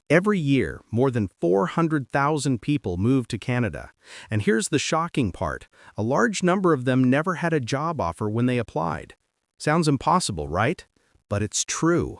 Every year, more than 400,000 people move to Canada. And here's the shocking part. A large number of them never had a job offer when they applied. Sounds impossible, right? But it's true.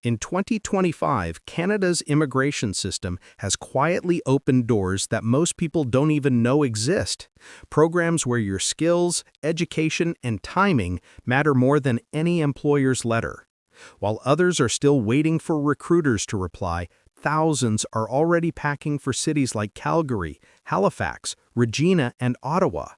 In 2025, Canada's immigration system has quietly opened doors that most people don't even know exist. Programs where your skills, education, and timing matter more than any employer's letter. While others are still waiting for recruiters to reply, thousands are already packing for cities like Calgary, Halifax, Regina, and Ottawa.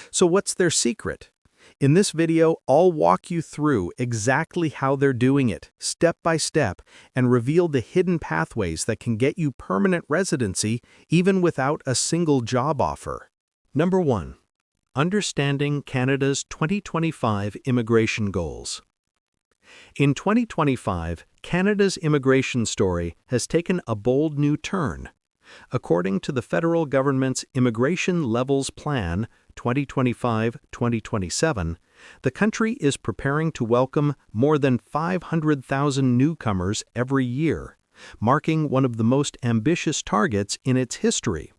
So what's their secret? In this video, I'll walk you through exactly how they're doing it, step by step, and reveal the hidden pathways that can get you permanent residency even without a single job offer. Number 1. Understanding Canada's 2025 immigration goals. In 2025, Canada's immigration story has taken a bold new turn. According to the federal government's Immigration Levels Plan 2025-2027, the country is preparing to welcome more than 500,000 newcomers every year, marking one of the most ambitious targets in its history.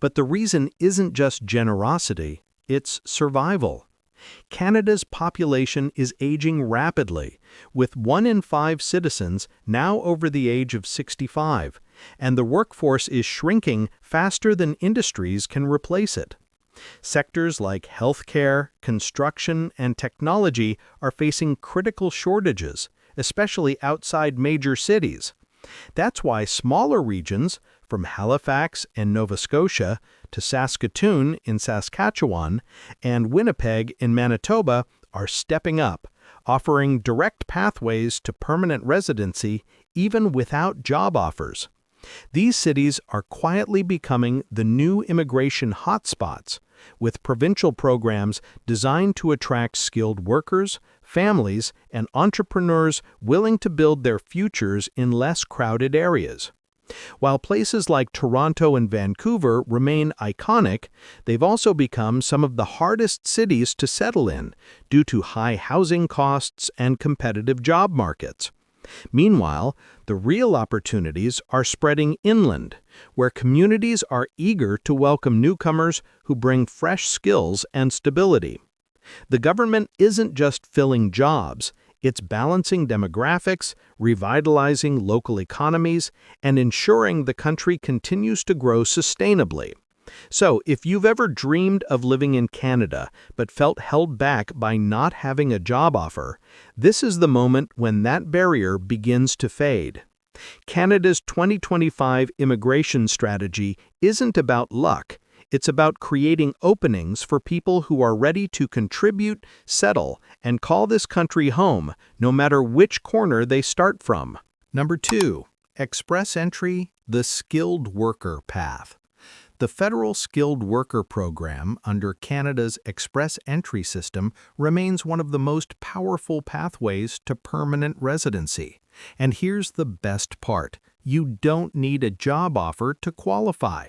But the reason isn't just generosity, it's survival. Canada's population is aging rapidly, with 1 in 5 citizens now over the age of 65, and the workforce is shrinking faster than industries can replace it. Sectors like healthcare, construction, and technology are facing critical shortages, especially outside major cities. That's why smaller regions, from Halifax and Nova Scotia to Saskatoon in Saskatchewan and Winnipeg in Manitoba, are stepping up, offering direct pathways to permanent residency even without job offers. These cities are quietly becoming the new immigration hotspots, with provincial programs designed to attract skilled workers, families, and entrepreneurs willing to build their futures in less crowded areas. While places like Toronto and Vancouver remain iconic, they've also become some of the hardest cities to settle in due to high housing costs and competitive job markets. Meanwhile, the real opportunities are spreading inland, where communities are eager to welcome newcomers who bring fresh skills and stability. The government isn't just filling jobs, it's balancing demographics, revitalizing local economies, and ensuring the country continues to grow sustainably. So, if you've ever dreamed of living in Canada but felt held back by not having a job offer, this is the moment when that barrier begins to fade. Canada's 2025 immigration strategy isn't about luck. It's about creating openings for people who are ready to contribute, settle, and call this country home, no matter which corner they start from. Number 2. Express Entry, the Skilled Worker Path. The Federal Skilled Worker Program under Canada's Express Entry system remains one of the most powerful pathways to permanent residency. And here's the best part: you don't need a job offer to qualify.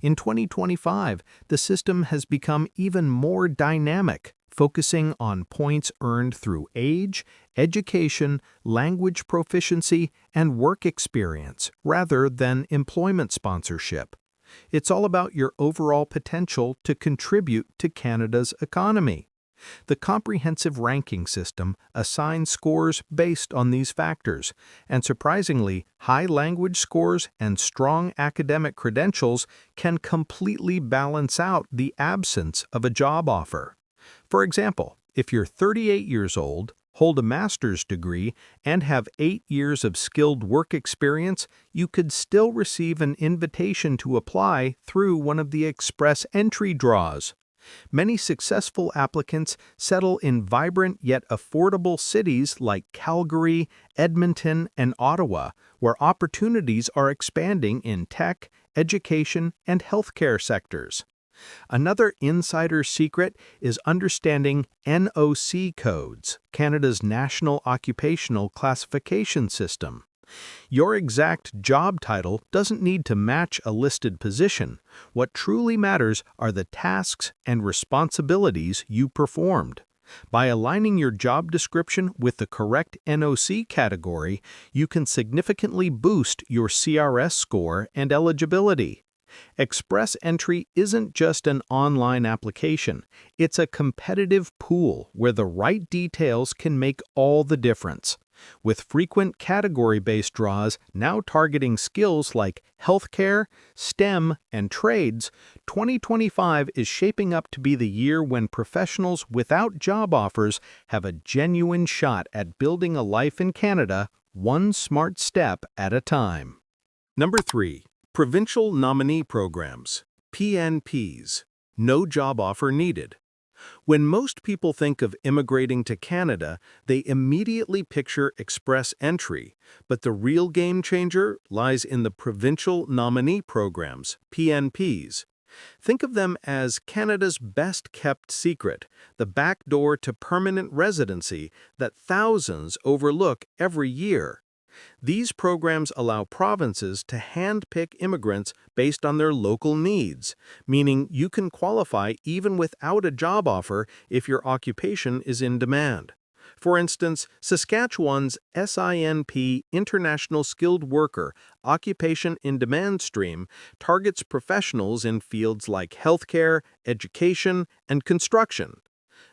In 2025, the system has become even more dynamic, focusing on points earned through age, education, language proficiency, and work experience, rather than employment sponsorship. It's all about your overall potential to contribute to Canada's economy. The comprehensive ranking system assigns scores based on these factors, and surprisingly, high language scores and strong academic credentials can completely balance out the absence of a job offer. For example, if you're 38 years old, hold a master's degree, and have 8 years of skilled work experience, you could still receive an invitation to apply through one of the Express Entry draws. Many successful applicants settle in vibrant yet affordable cities like Calgary, Edmonton, and Ottawa, where opportunities are expanding in tech, education, and healthcare sectors. Another insider secret is understanding NOC codes, Canada's National Occupational Classification System. Your exact job title doesn't need to match a listed position. What truly matters are the tasks and responsibilities you performed. By aligning your job description with the correct NOC category, you can significantly boost your CRS score and eligibility. Express Entry isn't just an online application, it's a competitive pool where the right details can make all the difference. With frequent category-based draws now targeting skills like healthcare, STEM, and trades, 2025 is shaping up to be the year when professionals without job offers have a genuine shot at building a life in Canada, one smart step at a time. Number 3. Provincial Nominee Programs, PNPs. No job offer needed. When most people think of immigrating to Canada, they immediately picture Express Entry, but the real game changer lies in the Provincial Nominee Programs, PNPs. Think of them as Canada's best-kept secret, the back door to permanent residency that thousands overlook every year. These programs allow provinces to hand-pick immigrants based on their local needs, meaning you can qualify even without a job offer if your occupation is in demand. For instance, Saskatchewan's SINP International Skilled Worker Occupation in Demand stream targets professionals in fields like healthcare, education, and construction.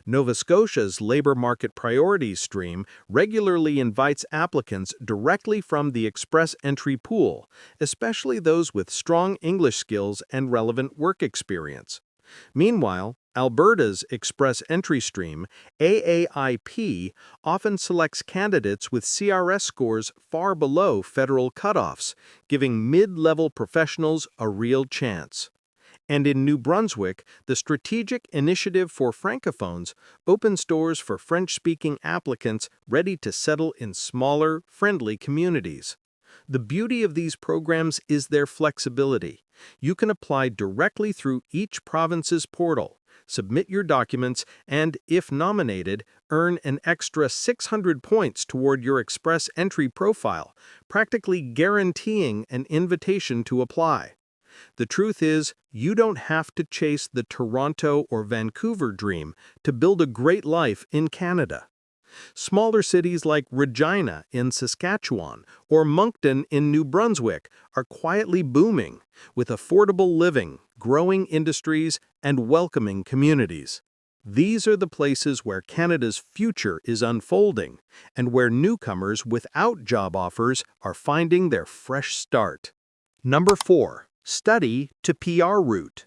Nova Scotia's Labor Market Priorities stream regularly invites applicants directly from the Express Entry pool, especially those with strong English skills and relevant work experience. Meanwhile, Alberta's Express Entry stream, AAIP, often selects candidates with CRS scores far below federal cutoffs, giving mid-level professionals a real chance. And in New Brunswick, the Strategic Initiative for Francophones opens doors for French-speaking applicants ready to settle in smaller, friendly communities. The beauty of these programs is their flexibility. You can apply directly through each province's portal, submit your documents, and, if nominated, earn an extra 600 points toward your Express Entry profile, practically guaranteeing an invitation to apply. The truth is, you don't have to chase the Toronto or Vancouver dream to build a great life in Canada. Smaller cities like Regina in Saskatchewan or Moncton in New Brunswick are quietly booming, with affordable living, growing industries, and welcoming communities. These are the places where Canada's future is unfolding, and where newcomers without job offers are finding their fresh start. Number 4. Study to PR route.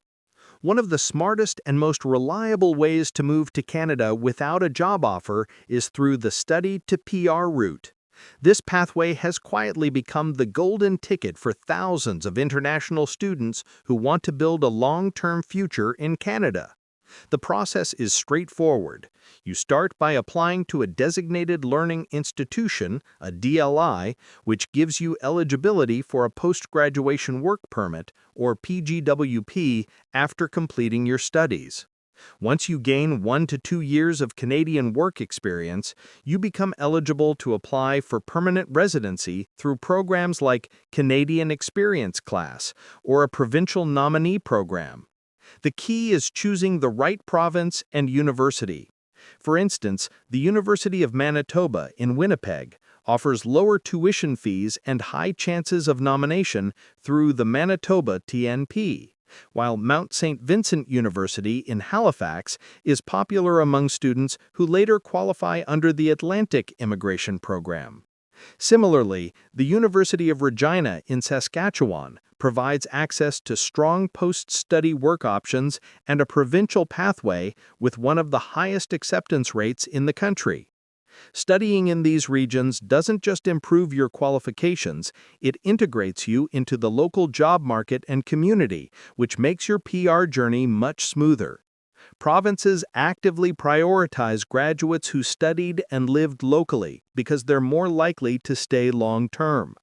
One of the smartest and most reliable ways to move to Canada without a job offer is through the study to PR route. This pathway has quietly become the golden ticket for thousands of international students who want to build a long-term future in Canada. The process is straightforward. You start by applying to a designated learning institution, a DLI, which gives you eligibility for a post-graduation work permit, or PGWP, after completing your studies. Once you gain 1 to 2 years of Canadian work experience, you become eligible to apply for permanent residency through programs like Canadian Experience Class or a provincial nominee program. The key is choosing the right province and university. For instance, the University of Manitoba in Winnipeg offers lower tuition fees and high chances of nomination through the Manitoba TNP, while Mount St. Vincent University in Halifax is popular among students who later qualify under the Atlantic Immigration Program. Similarly, the University of Regina in Saskatchewan provides access to strong post-study work options and a provincial pathway with one of the highest acceptance rates in the country. Studying in these regions doesn't just improve your qualifications, it integrates you into the local job market and community, which makes your PR journey much smoother. Provinces actively prioritize graduates who studied and lived locally because they're more likely to stay long-term.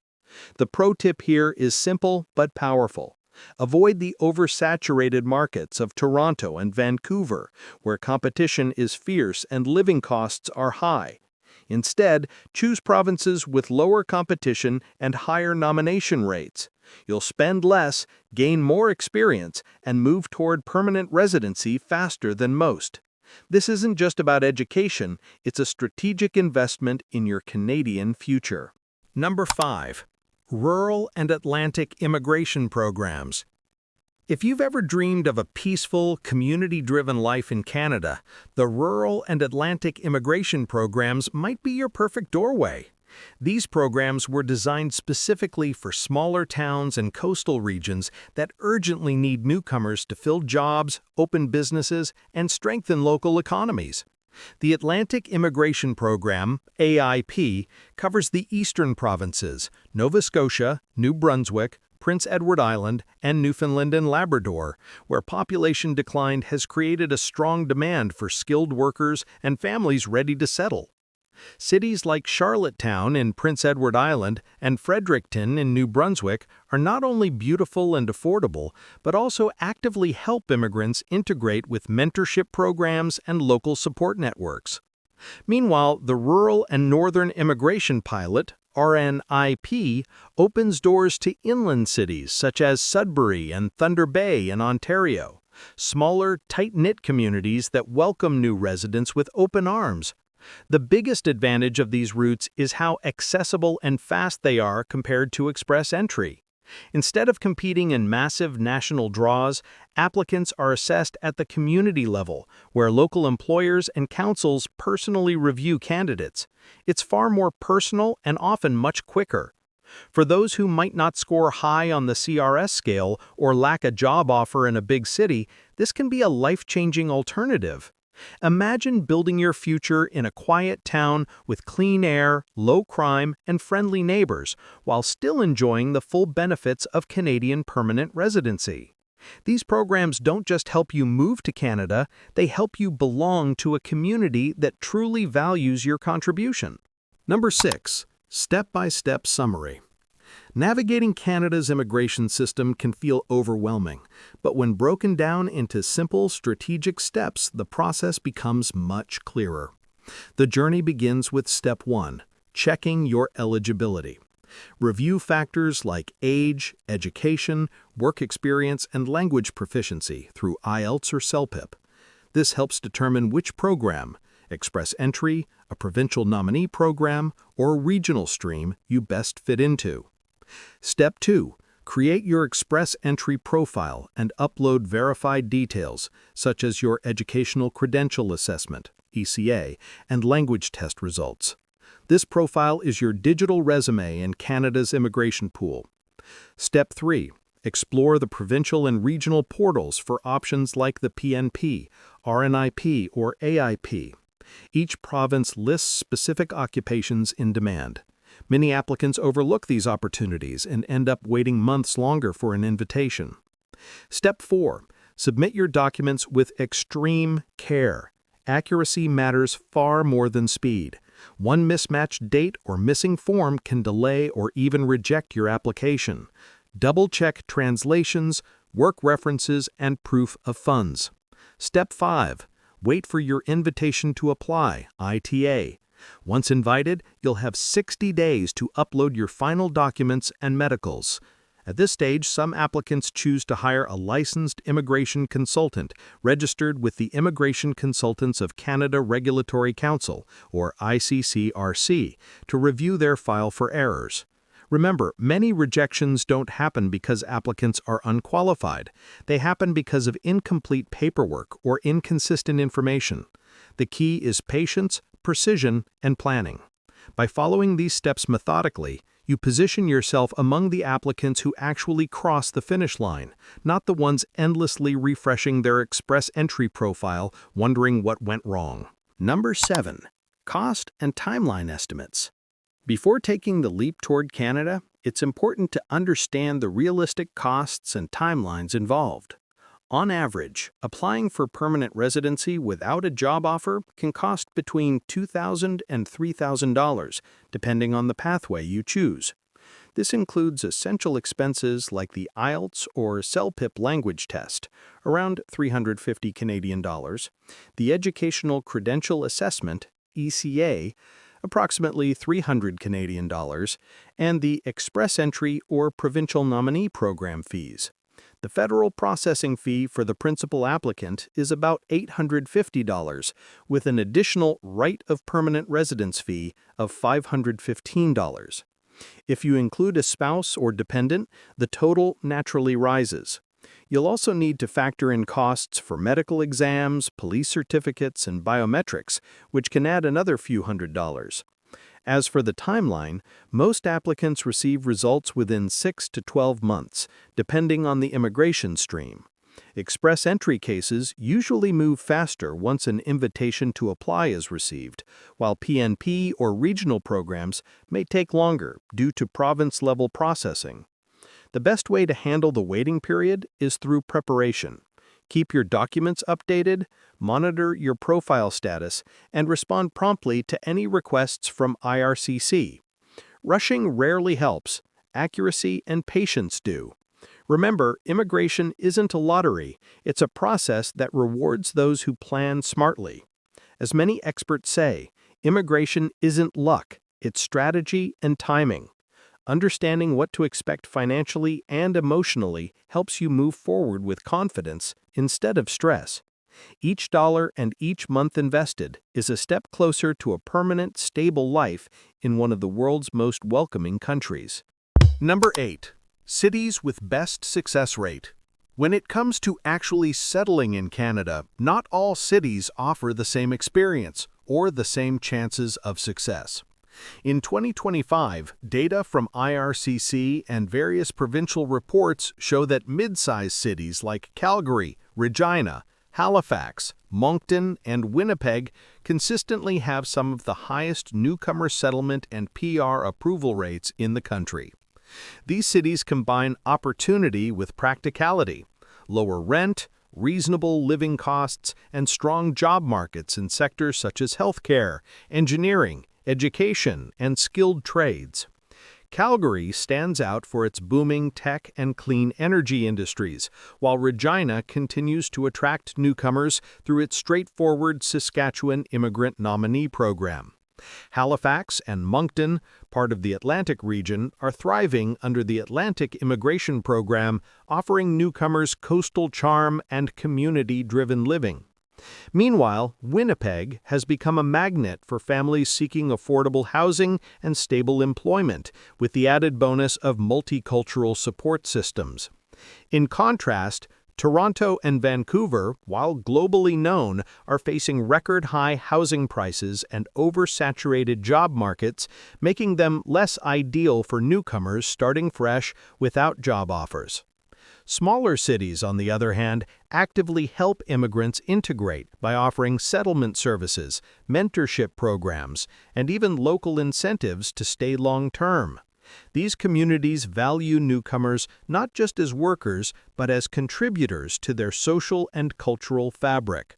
The pro tip here is simple but powerful. Avoid the oversaturated markets of Toronto and Vancouver, where competition is fierce and living costs are high. Instead, choose provinces with lower competition and higher nomination rates. You'll spend less, gain more experience, and move toward permanent residency faster than most. This isn't just about education, it's a strategic investment in your Canadian future. Number 5. Rural and Atlantic Immigration Programs. If you've ever dreamed of a peaceful, community-driven life in Canada, the Rural and Atlantic Immigration Programs might be your perfect doorway. These programs were designed specifically for smaller towns and coastal regions that urgently need newcomers to fill jobs, open businesses, and strengthen local economies. The Atlantic Immigration Program, AIP, covers the eastern provinces, Nova Scotia, New Brunswick, Prince Edward Island, and Newfoundland and Labrador, where population decline has created a strong demand for skilled workers and families ready to settle. Cities like Charlottetown in Prince Edward Island and Fredericton in New Brunswick are not only beautiful and affordable, but also actively help immigrants integrate with mentorship programs and local support networks. Meanwhile, the Rural and Northern Immigration Pilot, RNIP, opens doors to inland cities such as Sudbury and Thunder Bay in Ontario, smaller, tight-knit communities that welcome new residents with open arms. The biggest advantage of these routes is how accessible and fast they are compared to express entry. Instead of competing in massive national draws, applicants are assessed at the community level, where local employers and councils personally review candidates. It's far more personal and often much quicker. For those who might not score high on the CRS scale or lack a job offer in a big city, this can be a life-changing alternative. Imagine building your future in a quiet town with clean air, low crime, and friendly neighbors, while still enjoying the full benefits of Canadian permanent residency. These programs don't just help you move to Canada, they help you belong to a community that truly values your contribution. Number 6. Step-by-step summary. Navigating Canada's immigration system can feel overwhelming, but when broken down into simple, strategic steps, the process becomes much clearer. The journey begins with Step 1, checking your eligibility. Review factors like age, education, work experience, and language proficiency through IELTS or CELPIP. This helps determine which program, express entry, a provincial nominee program, or regional stream you best fit into. Step 2. Create your Express Entry profile and upload verified details, such as your Educational Credential Assessment, ECA, and language test results. This profile is your digital resume in Canada's immigration pool. Step 3. Explore the provincial and regional portals for options like the PNP, RNIP, or AIP. Each province lists specific occupations in demand. Many applicants overlook these opportunities and end up waiting months longer for an invitation. Step 4. Submit your documents with extreme care. Accuracy matters far more than speed. One mismatched date or missing form can delay or even reject your application. Double-check translations, work references, and proof of funds. Step 5. Wait for your invitation to apply, ITA. Once invited, you'll have 60 days to upload your final documents and medicals. At this stage, some applicants choose to hire a licensed immigration consultant registered with the Immigration Consultants of Canada Regulatory Council, or ICCRC, to review their file for errors. Remember, many rejections don't happen because applicants are unqualified. They happen because of incomplete paperwork or inconsistent information. The key is patience, precision, and planning. By following these steps methodically, you position yourself among the applicants who actually cross the finish line, not the ones endlessly refreshing their Express Entry profile, wondering what went wrong. Number 7. Cost and timeline estimates. Before taking the leap toward Canada, it's important to understand the realistic costs and timelines involved. On average, applying for permanent residency without a job offer can cost between $2,000 and $3,000, depending on the pathway you choose. This includes essential expenses like the IELTS or CELPIP language test, around $350 Canadian dollars, the Educational Credential Assessment, ECA, approximately $300 Canadian dollars, and the Express Entry or Provincial Nominee Program fees. The federal processing fee for the principal applicant is about $850, with an additional right of permanent residence fee of $515. If you include a spouse or dependent, the total naturally rises. You'll also need to factor in costs for medical exams, police certificates, and biometrics, which can add another few $100s. As for the timeline, most applicants receive results within 6 to 12 months, depending on the immigration stream. Express entry cases usually move faster once an invitation to apply is received, while PNP or regional programs may take longer due to province-level processing. The best way to handle the waiting period is through preparation. Keep your documents updated, monitor your profile status, and respond promptly to any requests from IRCC. Rushing rarely helps. Accuracy and patience do. Remember, immigration isn't a lottery. It's a process that rewards those who plan smartly. As many experts say, immigration isn't luck, it's strategy and timing. Understanding what to expect financially and emotionally helps you move forward with confidence instead of stress. Each dollar and each month invested is a step closer to a permanent, stable life in one of the world's most welcoming countries. Number 8. Cities with best success rate. When it comes to actually settling in Canada, not all cities offer the same experience or the same chances of success. In 2025, data from IRCC and various provincial reports show that mid-sized cities like Calgary, Regina, Halifax, Moncton, and Winnipeg consistently have some of the highest newcomer settlement and PR approval rates in the country. These cities combine opportunity with practicality, lower rent, reasonable living costs, and strong job markets in sectors such as healthcare, engineering, education, and skilled trades. Calgary stands out for its booming tech and clean energy industries, while Regina continues to attract newcomers through its straightforward Saskatchewan Immigrant Nominee Program. Halifax and Moncton, part of the Atlantic region, are thriving under the Atlantic Immigration Program, offering newcomers coastal charm and community-driven living. Meanwhile, Winnipeg has become a magnet for families seeking affordable housing and stable employment, with the added bonus of multicultural support systems. In contrast, Toronto and Vancouver, while globally known, are facing record-high housing prices and oversaturated job markets, making them less ideal for newcomers starting fresh without job offers. Smaller cities, on the other hand, actively help immigrants integrate by offering settlement services, mentorship programs, and even local incentives to stay long-term. These communities value newcomers not just as workers, but as contributors to their social and cultural fabric.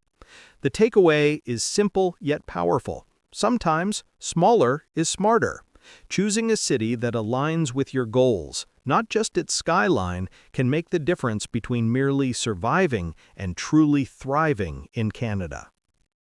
The takeaway is simple yet powerful. Sometimes, smaller is smarter. Choosing a city that aligns with your goals, not just its skyline, can make the difference between merely surviving and truly thriving in Canada.